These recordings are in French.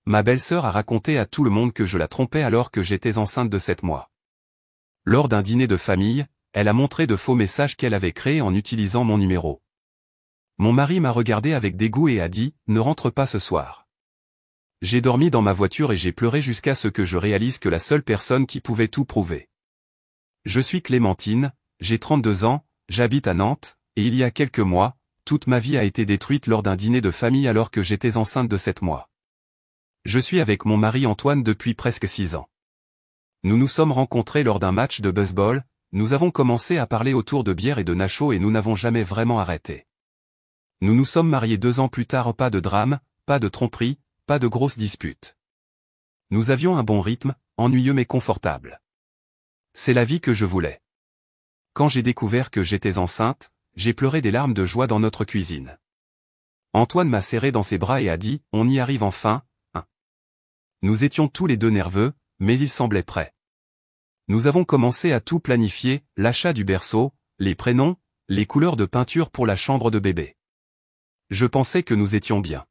ma belle-sœur a raconté à tout le monde que je la trompais alors que j'étais enceinte de 7 mois. Lors d'un dîner de famille, elle a montré de faux messages qu'elle avait créés en utilisant mon numéro. Mon mari m'a regardé avec dégoût et a dit « Ne rentre pas ce soir ». J'ai dormi dans ma voiture et j'ai pleuré jusqu'à ce que je réalise que la seule personne qui pouvait tout prouver. Je suis Clémentine, j'ai 32 ans, j'habite à Nantes, et il y a quelques mois, toute ma vie a été détruite lors d'un dîner de famille alors que j'étais enceinte de 7 mois. Je suis avec mon mari Antoine depuis presque 6 ans. Nous nous sommes rencontrés lors d'un match de baseball, nous avons commencé à parler autour de bière et de nachos et nous n'avons jamais vraiment arrêté. Nous nous sommes mariés 2 ans plus tard, pas de drame, pas de tromperie, pas de grosses disputes. Nous avions un bon rythme, ennuyeux mais confortable. C'est la vie que je voulais. Quand j'ai découvert que j'étais enceinte, j'ai pleuré des larmes de joie dans notre cuisine. Antoine m'a serré dans ses bras et a dit « On y arrive enfin, hein ». Nous étions tous les deux nerveux, mais il semblait prêt. Nous avons commencé à tout planifier, l'achat du berceau, les prénoms, les couleurs de peinture pour la chambre de bébé. Je pensais que nous étions bien.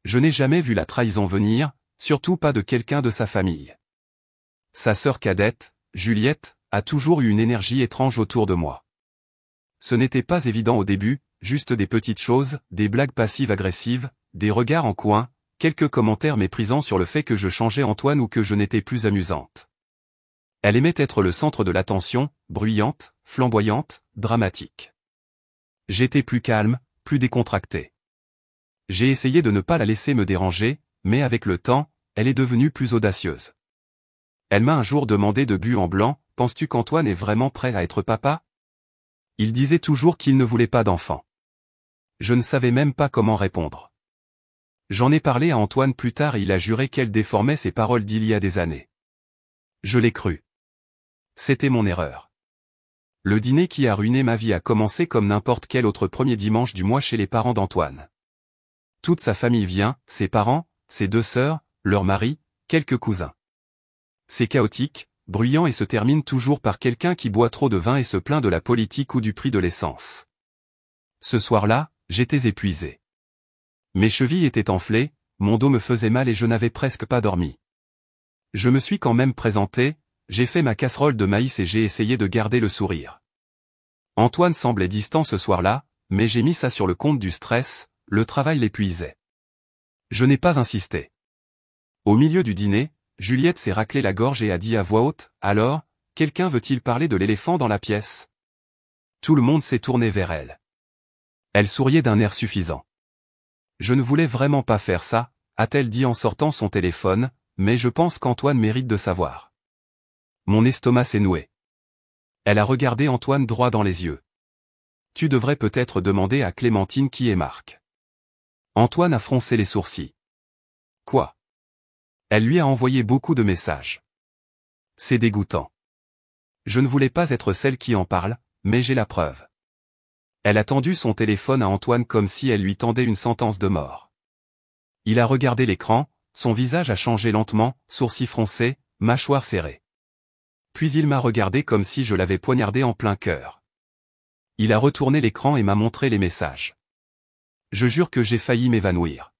Je n'ai jamais vu la trahison venir, surtout pas de quelqu'un de sa famille. Sa sœur cadette, Juliette, a toujours eu une énergie étrange autour de moi. Ce n'était pas évident au début, juste des petites choses, des blagues passives-agressives, des regards en coin, quelques commentaires méprisants sur le fait que je changeais Antoine ou que je n'étais plus amusante. Elle aimait être le centre de l'attention, bruyante, flamboyante, dramatique. J'étais plus calme, plus décontracté. J'ai essayé de ne pas la laisser me déranger, mais avec le temps, elle est devenue plus audacieuse. Elle m'a un jour demandé de but en blanc, « Penses-tu qu'Antoine est vraiment prêt à être papa ?» Il disait toujours qu'il ne voulait pas d'enfant. Je ne savais même pas comment répondre. J'en ai parlé à Antoine plus tard et il a juré qu'elle déformait ses paroles d'il y a des années. Je l'ai cru. C'était mon erreur. Le dîner qui a ruiné ma vie a commencé comme n'importe quel autre premier dimanche du mois chez les parents d'Antoine. Toute sa famille vient, ses parents, ses 2 sœurs, leur mari, quelques cousins. C'est chaotique, bruyant et se termine toujours par quelqu'un qui boit trop de vin et se plaint de la politique ou du prix de l'essence. Ce soir-là, j'étais épuisé. Mes chevilles étaient enflées, mon dos me faisait mal et je n'avais presque pas dormi. Je me suis quand même présenté, j'ai fait ma casserole de maïs et j'ai essayé de garder le sourire. Antoine semblait distant ce soir-là, mais j'ai mis ça sur le compte du stress, le travail l'épuisait. Je n'ai pas insisté. Au milieu du dîner, Juliette s'est raclé la gorge et a dit à voix haute, « Alors, quelqu'un veut-il parler de l'éléphant dans la pièce ?» Tout le monde s'est tourné vers elle. Elle souriait d'un air suffisant. « Je ne voulais vraiment pas faire ça », a-t-elle dit en sortant son téléphone, mais je pense qu'Antoine mérite de savoir. Mon estomac s'est noué. Elle a regardé Antoine droit dans les yeux. « Tu devrais peut-être demander à Clémentine qui est Marc. » Antoine a froncé les sourcils. « Quoi ? » Elle lui a envoyé beaucoup de messages. C'est dégoûtant. Je ne voulais pas être celle qui en parle, mais j'ai la preuve. Elle a tendu son téléphone à Antoine comme si elle lui tendait une sentence de mort. Il a regardé l'écran, son visage a changé lentement, sourcils froncés, mâchoire serrée. Puis il m'a regardé comme si je l'avais poignardé en plein cœur. Il a retourné l'écran et m'a montré les messages. Je jure que j'ai failli m'évanouir.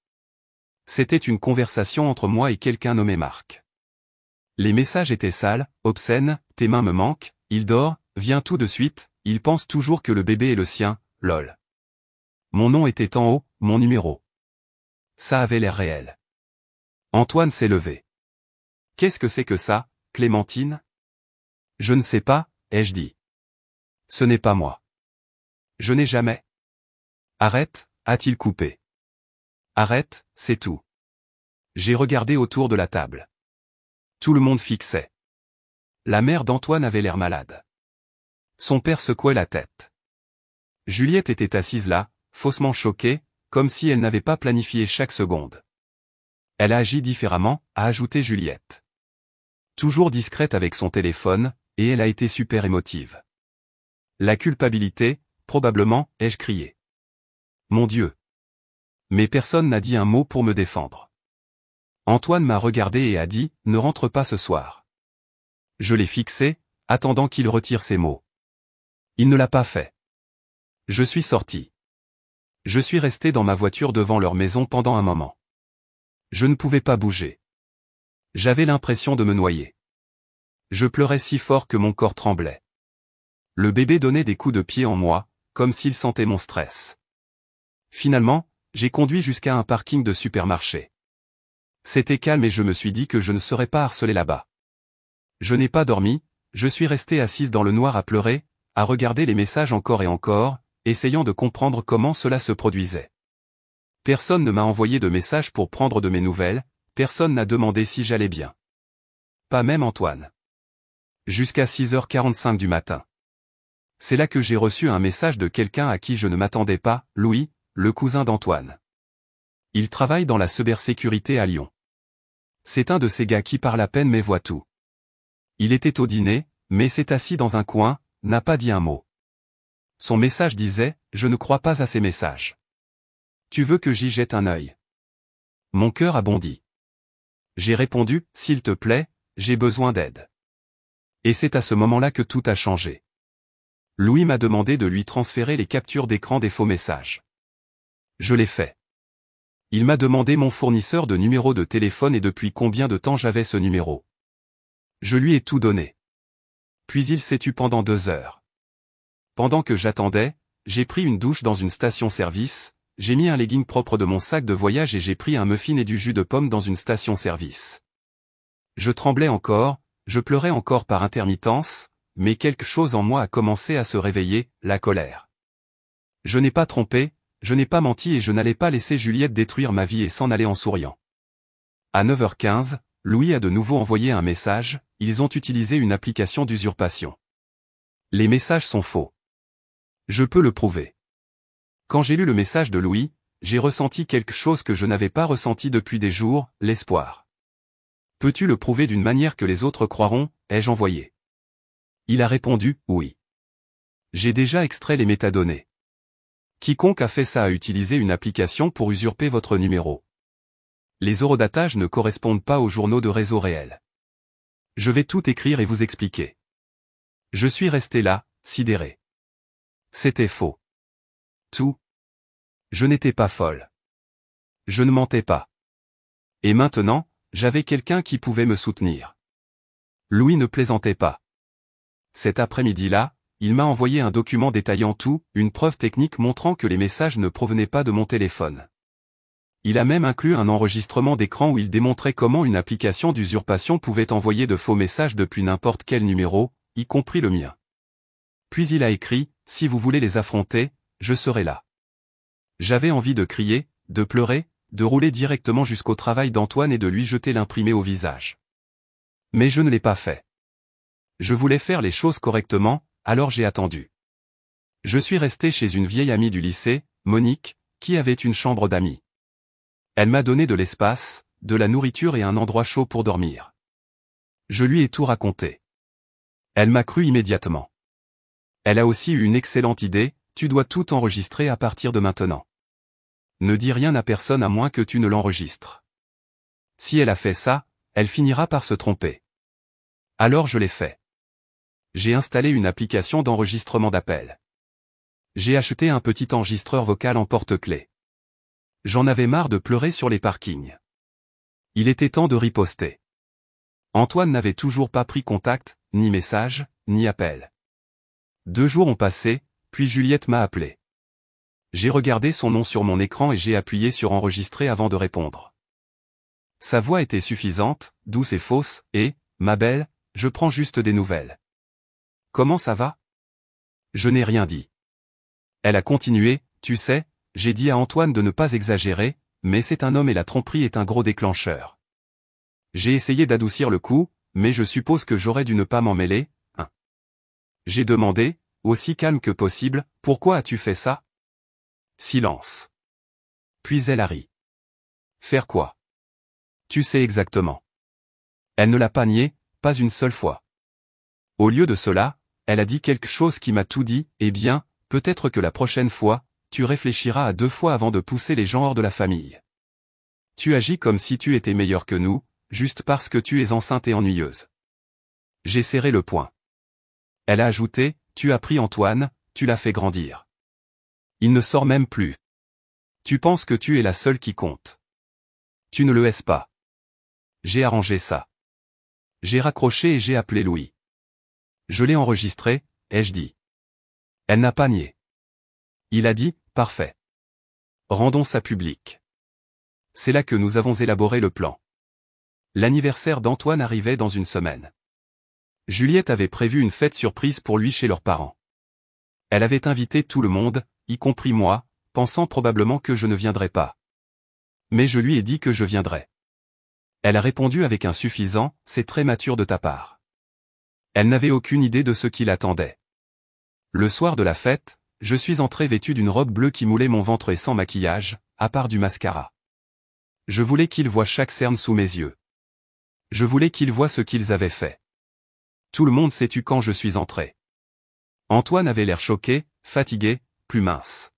C'était une conversation entre moi et quelqu'un nommé Marc. Les messages étaient sales, obscènes, « Tes mains me manquent, il dort, viens tout de suite, il pense toujours que le bébé est le sien, lol. » Mon nom était en haut, mon numéro. Ça avait l'air réel. Antoine s'est levé. « Qu'est-ce que c'est que ça, Clémentine ? » « Je ne sais pas, ai-je dit. »« Ce n'est pas moi. »« Je n'ai jamais. »« Arrête, a-t-il coupé. »« Arrête, c'est tout. » J'ai regardé autour de la table. Tout le monde fixait. La mère d'Antoine avait l'air malade. Son père secouait la tête. Juliette était assise là, faussement choquée, comme si elle n'avait pas planifié chaque seconde. Elle a agi différemment, a ajouté Juliette. Toujours discrète avec son téléphone, et elle a été super émotive. La culpabilité, probablement, ai-je crié. Mon Dieu. Mais personne n'a dit un mot pour me défendre. Antoine m'a regardé et a dit, « Ne rentre pas ce soir. » Je l'ai fixé, attendant qu'il retire ses mots. Il ne l'a pas fait. Je suis sorti. Je suis resté dans ma voiture devant leur maison pendant un moment. Je ne pouvais pas bouger. J'avais l'impression de me noyer. Je pleurais si fort que mon corps tremblait. Le bébé donnait des coups de pied en moi, comme s'il sentait mon stress. Finalement, j'ai conduit jusqu'à un parking de supermarché. C'était calme et je me suis dit que je ne serais pas harcelé là-bas. Je n'ai pas dormi, je suis restée assise dans le noir à pleurer, à regarder les messages encore et encore, essayant de comprendre comment cela se produisait. Personne ne m'a envoyé de message pour prendre de mes nouvelles, personne n'a demandé si j'allais bien. Pas même Antoine. Jusqu'à 6h45 du matin. C'est là que j'ai reçu un message de quelqu'un à qui je ne m'attendais pas, Louis, le cousin d'Antoine. Il travaille dans la cybersécurité à Lyon. C'est un de ces gars qui parle à peine mais voit tout. Il était au dîner, mais s'est assis dans un coin, n'a pas dit un mot. Son message disait « Je ne crois pas à ces messages. Tu veux que j'y jette un œil ?» Mon cœur a bondi. J'ai répondu « S'il te plaît, j'ai besoin d'aide. » Et c'est à ce moment-là que tout a changé. Louis m'a demandé de lui transférer les captures d'écran des faux messages. Je l'ai fait. Il m'a demandé mon fournisseur de numéro de téléphone et depuis combien de temps j'avais ce numéro. Je lui ai tout donné. Puis il s'est tu pendant 2 heures. Pendant que j'attendais, j'ai pris une douche dans une station-service, j'ai mis un legging propre de mon sac de voyage et j'ai pris un muffin et du jus de pomme dans une station-service. Je tremblais encore, je pleurais encore par intermittence, mais quelque chose en moi a commencé à se réveiller, la colère. Je n'ai pas trompé, je n'ai pas menti et je n'allais pas laisser Juliette détruire ma vie et s'en aller en souriant. À 9h15, Louis a de nouveau envoyé un message, ils ont utilisé une application d'usurpation. Les messages sont faux. Je peux le prouver. Quand j'ai lu le message de Louis, j'ai ressenti quelque chose que je n'avais pas ressenti depuis des jours, l'espoir. Peux-tu le prouver d'une manière que les autres croiront, ai-je envoyé. Il a répondu, oui. J'ai déjà extrait les métadonnées. Quiconque a fait ça a utilisé une application pour usurper votre numéro. Les horodatages ne correspondent pas aux journaux de réseau réel. Je vais tout écrire et vous expliquer. Je suis resté là, sidéré. C'était faux. Tout. Je n'étais pas folle. Je ne mentais pas. Et maintenant, j'avais quelqu'un qui pouvait me soutenir. Louis ne plaisantait pas. Cet après-midi-là, il m'a envoyé un document détaillant tout, une preuve technique montrant que les messages ne provenaient pas de mon téléphone. Il a même inclus un enregistrement d'écran où il démontrait comment une application d'usurpation pouvait envoyer de faux messages depuis n'importe quel numéro, y compris le mien. Puis il a écrit, « Si vous voulez les affronter, je serai là. » J'avais envie de crier, de pleurer, de rouler directement jusqu'au travail d'Antoine et de lui jeter l'imprimé au visage. Mais je ne l'ai pas fait. Je voulais faire les choses correctement, alors j'ai attendu. Je suis resté chez une vieille amie du lycée, Monique, qui avait une chambre d'amis. Elle m'a donné de l'espace, de la nourriture et un endroit chaud pour dormir. Je lui ai tout raconté. Elle m'a cru immédiatement. Elle a aussi eu une excellente idée, tu dois tout enregistrer à partir de maintenant. Ne dis rien à personne à moins que tu ne l'enregistres. Si elle a fait ça, elle finira par se tromper. Alors je l'ai fait. J'ai installé une application d'enregistrement d'appels. J'ai acheté un petit enregistreur vocal en porte-clés. J'en avais marre de pleurer sur les parkings. Il était temps de riposter. Antoine n'avait toujours pas pris contact, ni message, ni appel. 2 jours ont passé, puis Juliette m'a appelé. J'ai regardé son nom sur mon écran et j'ai appuyé sur enregistrer avant de répondre. Sa voix était suffisante, douce et fausse, et, ma belle, je prends juste des nouvelles. Comment ça va? Je n'ai rien dit. Elle a continué, tu sais, j'ai dit à Antoine de ne pas exagérer, mais c'est un homme et la tromperie est un gros déclencheur. J'ai essayé d'adoucir le coup, mais je suppose que j'aurais dû ne pas m'en mêler, hein. J'ai demandé, aussi calme que possible, pourquoi as-tu fait ça? Silence. Puis elle a ri. Faire quoi? Tu sais exactement. Elle ne l'a pas nié, pas une seule fois. Au lieu de cela, elle a dit quelque chose qui m'a tout dit, eh bien, peut-être que la prochaine fois, tu réfléchiras à 2 fois avant de pousser les gens hors de la famille. Tu agis comme si tu étais meilleur que nous, juste parce que tu es enceinte et ennuyeuse. J'ai serré le poing. Elle a ajouté, tu as pris Antoine, tu l'as fait grandir. Il ne sort même plus. Tu penses que tu es la seule qui compte. Tu ne le hais pas. J'ai arrangé ça. J'ai raccroché et j'ai appelé Louis. Je l'ai enregistré, ai-je dit. Elle n'a pas nié. Il a dit, parfait. Rendons ça public. C'est là que nous avons élaboré le plan. L'anniversaire d'Antoine arrivait dans une semaine. Juliette avait prévu une fête surprise pour lui chez leurs parents. Elle avait invité tout le monde, y compris moi, pensant probablement que je ne viendrais pas. Mais je lui ai dit que je viendrais. Elle a répondu avec un suffisant, c'est très mature de ta part. Elle n'avait aucune idée de ce qui l'attendait. Le soir de la fête, je suis entré vêtu d'une robe bleue qui moulait mon ventre et sans maquillage, à part du mascara. Je voulais qu'ils voient chaque cerne sous mes yeux. Je voulais qu'ils voient ce qu'ils avaient fait. Tout le monde s'est tu quand je suis entré. Antoine avait l'air choqué, fatigué, plus mince.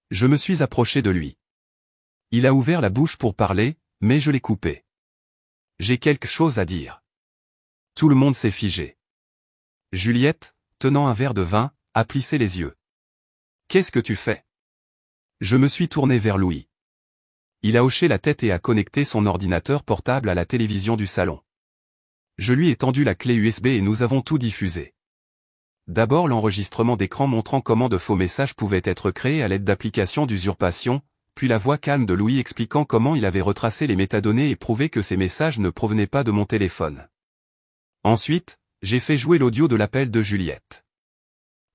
Je me suis approché de lui. Il a ouvert la bouche pour parler, mais je l'ai coupé. J'ai quelque chose à dire. Tout le monde s'est figé. Juliette, tenant un verre de vin, a plissé les yeux. Qu'est-ce que tu fais? Je me suis tourné vers Louis. Il a hoché la tête et a connecté son ordinateur portable à la télévision du salon. Je lui ai tendu la clé USB et nous avons tout diffusé. D'abord l'enregistrement d'écran montrant comment de faux messages pouvaient être créés à l'aide d'applications d'usurpation, puis la voix calme de Louis expliquant comment il avait retracé les métadonnées et prouvé que ces messages ne provenaient pas de mon téléphone. Ensuite, j'ai fait jouer l'audio de l'appel de Juliette.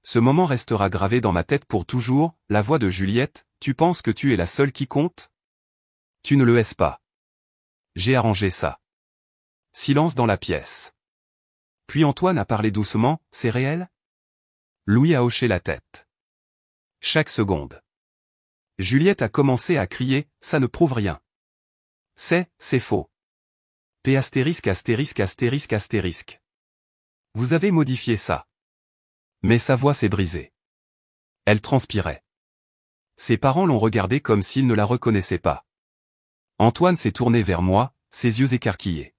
Ce moment restera gravé dans ma tête pour toujours, la voix de Juliette, tu penses que tu es la seule qui compte? Tu ne le hais pas. J'ai arrangé ça. Silence dans la pièce. Puis Antoine a parlé doucement, c'est réel? Louis a hoché la tête. Chaque seconde. Juliette a commencé à crier, ça ne prouve rien. C'est faux. P astérisque astérisque astérisque astérisque. Vous avez modifié ça. Mais sa voix s'est brisée. Elle transpirait. Ses parents l'ont regardée comme s'ils ne la reconnaissaient pas. Antoine s'est tourné vers moi, ses yeux écarquillés.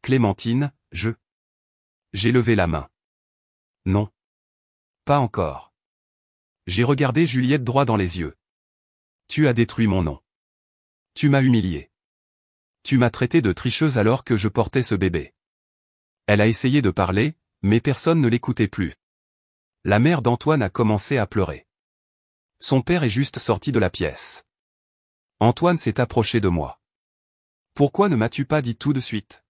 Clémentine, J'ai levé la main. Non. Pas encore. J'ai regardé Juliette droit dans les yeux. Tu as détruit mon nom. Tu m'as humilié. Tu m'as traité de tricheuse alors que je portais ce bébé. Elle a essayé de parler, mais personne ne l'écoutait plus. La mère d'Antoine a commencé à pleurer. Son père est juste sorti de la pièce. Antoine s'est approché de moi. Pourquoi ne m'as-tu pas dit tout de suite?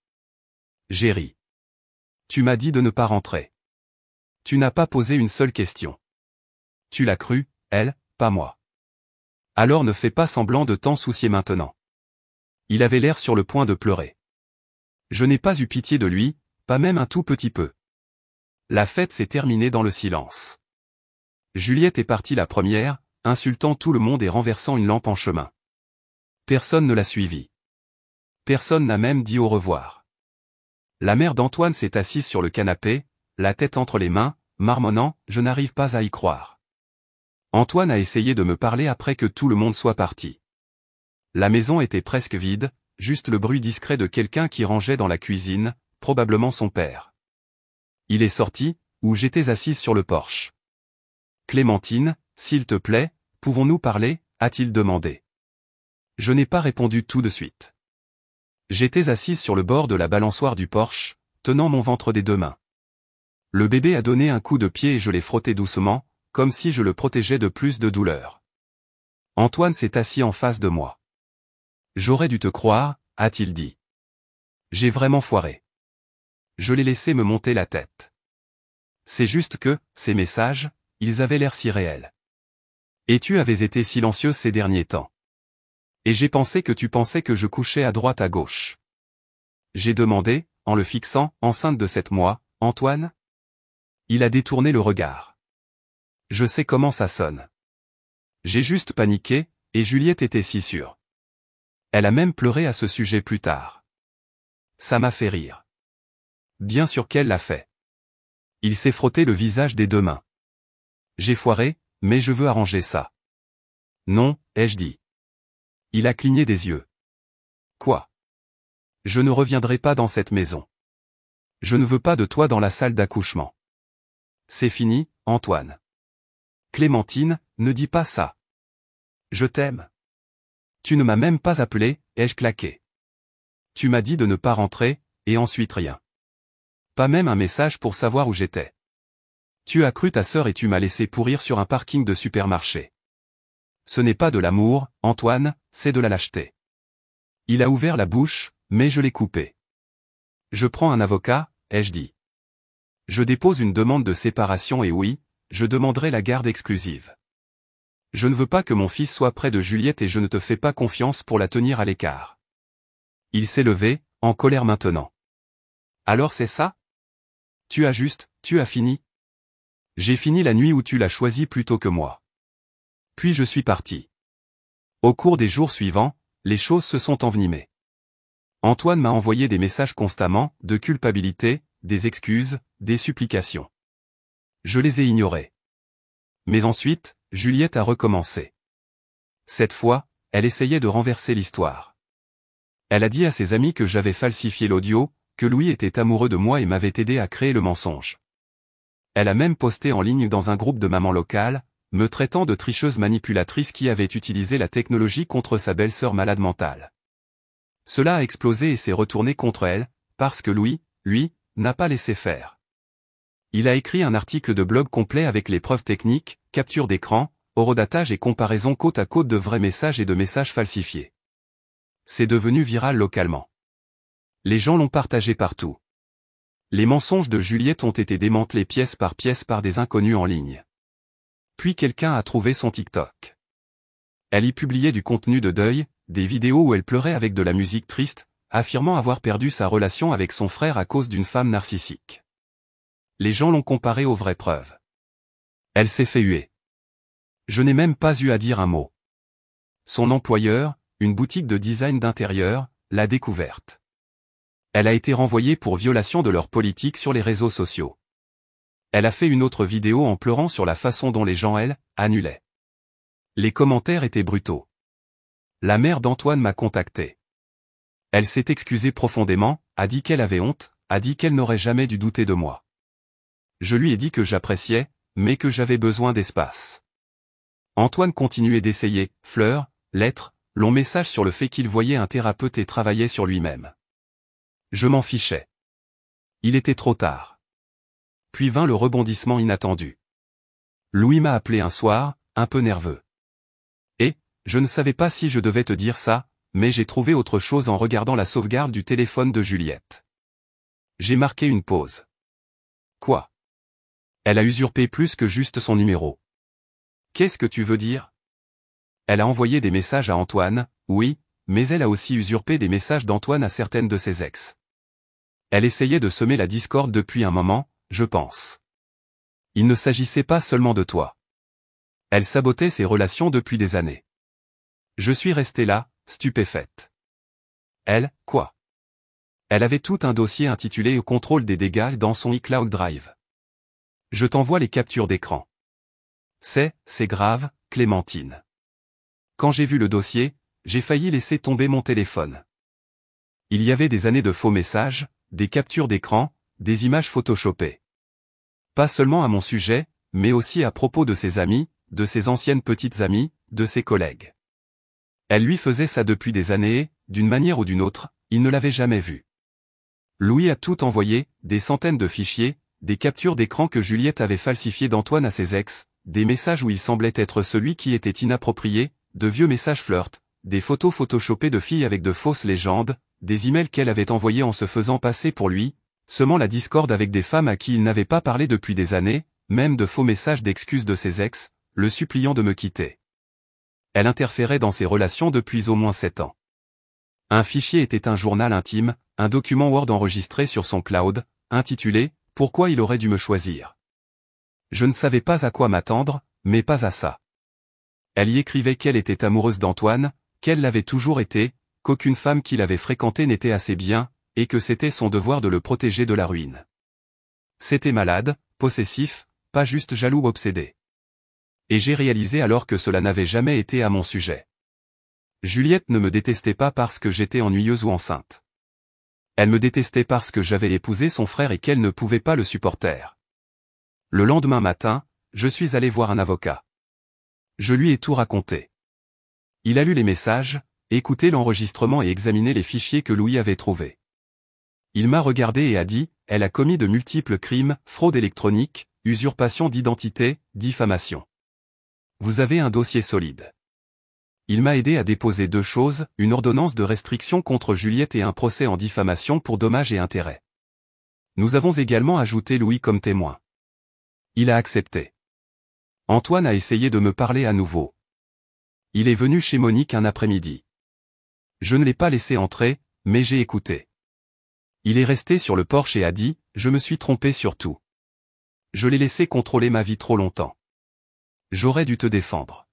J'ai ri. Tu m'as dit de ne pas rentrer. Tu n'as pas posé une seule question. Tu l'as cru, elle, pas moi. Alors ne fais pas semblant de t'en soucier maintenant. Il avait l'air sur le point de pleurer. Je n'ai pas eu pitié de lui, pas même un tout petit peu. La fête s'est terminée dans le silence. Juliette est partie la première, insultant tout le monde et renversant une lampe en chemin. Personne ne l'a suivie. Personne n'a même dit au revoir. La mère d'Antoine s'est assise sur le canapé, la tête entre les mains, marmonnant, je n'arrive pas à y croire. Antoine a essayé de me parler après que tout le monde soit parti. La maison était presque vide, juste le bruit discret de quelqu'un qui rangeait dans la cuisine, probablement son père. Il est sorti, où j'étais assise sur le porche. Clémentine, s'il te plaît, pouvons-nous parler, a-t-il demandé. Je n'ai pas répondu tout de suite. J'étais assise sur le bord de la balançoire du porche, tenant mon ventre des deux mains. Le bébé a donné un coup de pied et je l'ai frotté doucement, comme si je le protégeais de plus de douleur. Antoine s'est assis en face de moi. J'aurais dû te croire, a-t-il dit. J'ai vraiment foiré. Je l'ai laissé me monter la tête. C'est juste que, ces messages, ils avaient l'air si réels. Et tu avais été silencieuse ces derniers temps. Et j'ai pensé que tu pensais que je couchais à droite à gauche. J'ai demandé, en le fixant, enceinte de 7 mois, Antoine? Il a détourné le regard. Je sais comment ça sonne. J'ai juste paniqué, et Juliette était si sûre. Elle a même pleuré à ce sujet plus tard. Ça m'a fait rire. Bien sûr qu'elle l'a fait. Il s'est frotté le visage des deux mains. J'ai foiré, mais je veux arranger ça. Non, ai-je dit. Il a cligné des yeux. Quoi? Je ne reviendrai pas dans cette maison. Je ne veux pas de toi dans la salle d'accouchement. C'est fini, Antoine. Clémentine, ne dis pas ça. Je t'aime. Tu ne m'as même pas appelé, ai-je claqué. Tu m'as dit de ne pas rentrer, et ensuite rien. Pas même un message pour savoir où j'étais. Tu as cru ta sœur et tu m'as laissé pourrir sur un parking de supermarché. Ce n'est pas de l'amour, Antoine, c'est de la lâcheté. Il a ouvert la bouche, mais je l'ai coupé. Je prends un avocat, ai-je dit. Je dépose une demande de séparation et oui, je demanderai la garde exclusive. Je ne veux pas que mon fils soit près de Juliette et je ne te fais pas confiance pour la tenir à l'écart. Il s'est levé, en colère maintenant. Alors c'est ça? Tu as fini? J'ai fini la nuit où tu l'as choisi plutôt que moi. Puis je suis parti. Au cours des jours suivants, les choses se sont envenimées. Antoine m'a envoyé des messages constamment, de culpabilité, des excuses, des supplications. Je les ai ignorés. Mais ensuite, Juliette a recommencé. Cette fois, elle essayait de renverser l'histoire. Elle a dit à ses amis que j'avais falsifié l'audio, que Louis était amoureux de moi et m'avait aidé à créer le mensonge. Elle a même posté en ligne dans un groupe de mamans locales, me traitant de tricheuse manipulatrice qui avait utilisé la technologie contre sa belle-sœur malade mentale. Cela a explosé et s'est retourné contre elle, parce que Louis, lui, n'a pas laissé faire. Il a écrit un article de blog complet avec les preuves techniques, capture d'écran, horodatage et comparaison côte à côte de vrais messages et de messages falsifiés. C'est devenu viral localement. Les gens l'ont partagé partout. Les mensonges de Juliette ont été démantelés pièce par des inconnus en ligne. Puis quelqu'un a trouvé son TikTok. Elle y publiait du contenu de deuil, des vidéos où elle pleurait avec de la musique triste, affirmant avoir perdu sa relation avec son frère à cause d'une femme narcissique. Les gens l'ont comparée aux vraies preuves. Elle s'est fait huer. Je n'ai même pas eu à dire un mot. Son employeur, une boutique de design d'intérieur, l'a découverte. Elle a été renvoyée pour violation de leur politique sur les réseaux sociaux. Elle a fait une autre vidéo en pleurant sur la façon dont les gens, annulaient. Les commentaires étaient brutaux. La mère d'Antoine m'a contacté. Elle s'est excusée profondément, a dit qu'elle avait honte, a dit qu'elle n'aurait jamais dû douter de moi. Je lui ai dit que j'appréciais, mais que j'avais besoin d'espace. Antoine continuait d'essayer, fleurs, lettres, longs messages sur le fait qu'il voyait un thérapeute et travaillait sur lui-même. Je m'en fichais. Il était trop tard. Puis vint le rebondissement inattendu. Louis m'a appelé un soir, un peu nerveux. Et, je ne savais pas si je devais te dire ça, mais j'ai trouvé autre chose en regardant la sauvegarde du téléphone de Juliette. J'ai marqué une pause. Quoi? Elle a usurpé plus que juste son numéro. Qu'est-ce que tu veux dire? Elle a envoyé des messages à Antoine, oui, mais elle a aussi usurpé des messages d'Antoine à certaines de ses ex. Elle essayait de semer la discorde depuis un moment, je pense. Il ne s'agissait pas seulement de toi. Elle sabotait ses relations depuis des années. Je suis resté là, stupéfaite. Elle, quoi? Elle avait tout un dossier intitulé Au contrôle des dégâts dans son iCloud Drive. Je t'envoie les captures d'écran. C'est grave, Clémentine. Quand j'ai vu le dossier, j'ai failli laisser tomber mon téléphone. Il y avait des années de faux messages, des captures d'écran, des images photoshopées. Pas seulement à mon sujet, mais aussi à propos de ses amis, de ses anciennes petites amies, de ses collègues. Elle lui faisait ça depuis des années et, d'une manière ou d'une autre, il ne l'avait jamais vu. Louis a tout envoyé, des centaines de fichiers, des captures d'écran que Juliette avait falsifiées d'Antoine à ses ex, des messages où il semblait être celui qui était inapproprié, de vieux messages flirt, des photos photoshopées de filles avec de fausses légendes, des emails qu'elle avait envoyés en se faisant passer pour lui, semant la discorde avec des femmes à qui il n'avait pas parlé depuis des années, même de faux messages d'excuses de ses ex, le suppliant de me quitter. Elle interférait dans ses relations depuis au moins 7 ans. Un fichier était un journal intime, un document Word enregistré sur son cloud, intitulé « Pourquoi il aurait dû me choisir ». Je ne savais pas à quoi m'attendre, mais pas à ça. Elle y écrivait qu'elle était amoureuse d'Antoine, qu'elle l'avait toujours été, qu'aucune femme qu'il avait fréquentée n'était assez bien, et que c'était son devoir de le protéger de la ruine. C'était malade, possessif, pas juste jaloux ou obsédé. Et j'ai réalisé alors que cela n'avait jamais été à mon sujet. Juliette ne me détestait pas parce que j'étais ennuyeuse ou enceinte. Elle me détestait parce que j'avais épousé son frère et qu'elle ne pouvait pas le supporter. Le lendemain matin, je suis allé voir un avocat. Je lui ai tout raconté. Il a lu les messages, écouté l'enregistrement et examiné les fichiers que Louis avait trouvés. Il m'a regardé et a dit, elle a commis de multiples crimes, fraude électronique, usurpation d'identité, diffamation. Vous avez un dossier solide. Il m'a aidé à déposer 2 choses, une ordonnance de restriction contre Juliette et un procès en diffamation pour dommages et intérêts. Nous avons également ajouté Louis comme témoin. Il a accepté. Antoine a essayé de me parler à nouveau. Il est venu chez Monique un après-midi. Je ne l'ai pas laissé entrer, mais j'ai écouté. Il est resté sur le porche et a dit, je me suis trompé sur tout. Je l'ai laissé contrôler ma vie trop longtemps. J'aurais dû te défendre.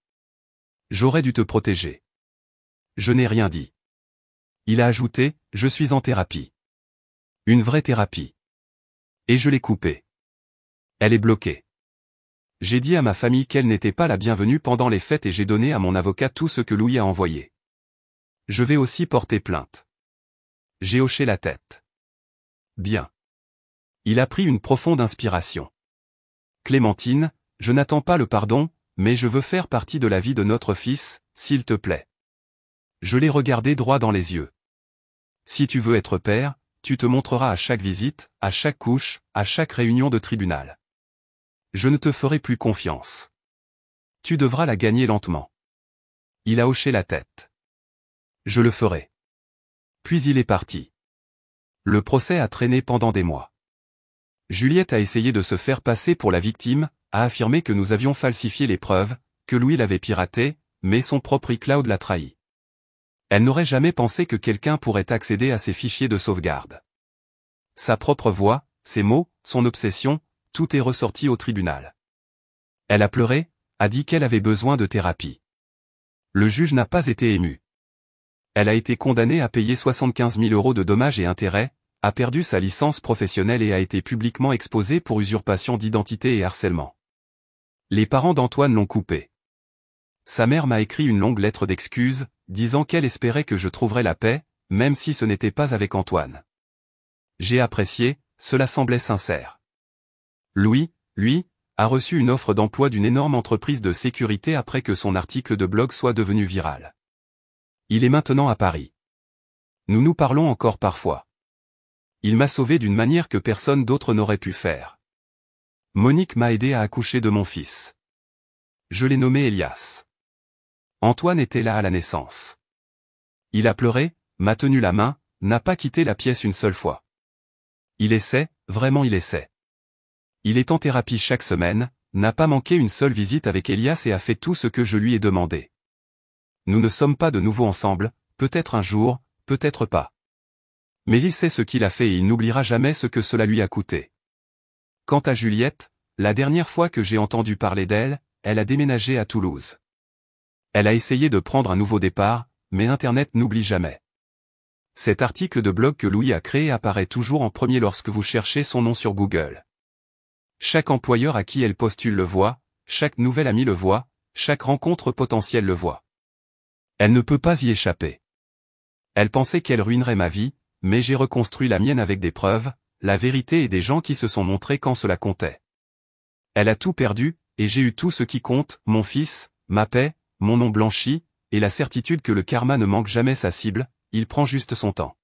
J'aurais dû te protéger. Je n'ai rien dit. Il a ajouté, je suis en thérapie. Une vraie thérapie. Et je l'ai coupée. Elle est bloquée. J'ai dit à ma famille qu'elle n'était pas la bienvenue pendant les fêtes et j'ai donné à mon avocat tout ce que Louis a envoyé. Je vais aussi porter plainte. J'ai hoché la tête. Bien. Il a pris une profonde inspiration. Clémentine, je n'attends pas le pardon, mais je veux faire partie de la vie de notre fils, s'il te plaît. Je l'ai regardé droit dans les yeux. Si tu veux être père, tu te montreras à chaque visite, à chaque couche, à chaque réunion de tribunal. Je ne te ferai plus confiance. Tu devras la gagner lentement. Il a hoché la tête. Je le ferai. Puis il est parti. Le procès a traîné pendant des mois. Juliette a essayé de se faire passer pour la victime, a affirmé que nous avions falsifié les preuves, que Louis l'avait piraté, mais son propre iCloud l'a trahi. Elle n'aurait jamais pensé que quelqu'un pourrait accéder à ses fichiers de sauvegarde. Sa propre voix, ses mots, son obsession, tout est ressorti au tribunal. Elle a pleuré, a dit qu'elle avait besoin de thérapie. Le juge n'a pas été ému. Elle a été condamnée à payer 75 000 € de dommages et intérêts, a perdu sa licence professionnelle et a été publiquement exposée pour usurpation d'identité et harcèlement. Les parents d'Antoine l'ont coupée. Sa mère m'a écrit une longue lettre d'excuses, disant qu'elle espérait que je trouverais la paix, même si ce n'était pas avec Antoine. J'ai apprécié, cela semblait sincère. Louis, lui, a reçu une offre d'emploi d'une énorme entreprise de sécurité après que son article de blog soit devenu viral. Il est maintenant à Paris. Nous nous parlons encore parfois. Il m'a sauvé d'une manière que personne d'autre n'aurait pu faire. Monique m'a aidé à accoucher de mon fils. Je l'ai nommé Elias. Antoine était là à la naissance. Il a pleuré, m'a tenu la main, n'a pas quitté la pièce une seule fois. Il essaie, vraiment il essaie. Il est en thérapie chaque semaine, n'a pas manqué une seule visite avec Elias et a fait tout ce que je lui ai demandé. Nous ne sommes pas de nouveau ensemble, peut-être un jour, peut-être pas. Mais il sait ce qu'il a fait et il n'oubliera jamais ce que cela lui a coûté. Quant à Juliette, la dernière fois que j'ai entendu parler d'elle, elle a déménagé à Toulouse. Elle a essayé de prendre un nouveau départ, mais Internet n'oublie jamais. Cet article de blog que Louis a créé apparaît toujours en premier lorsque vous cherchez son nom sur Google. Chaque employeur à qui elle postule le voit, chaque nouvel ami le voit, chaque rencontre potentielle le voit. Elle ne peut pas y échapper. Elle pensait qu'elle ruinerait ma vie, mais j'ai reconstruit la mienne avec des preuves, la vérité et des gens qui se sont montrés quand cela comptait. Elle a tout perdu, et j'ai eu tout ce qui compte, mon fils, ma paix, mon nom blanchi, et la certitude que le karma ne manque jamais sa cible, il prend juste son temps.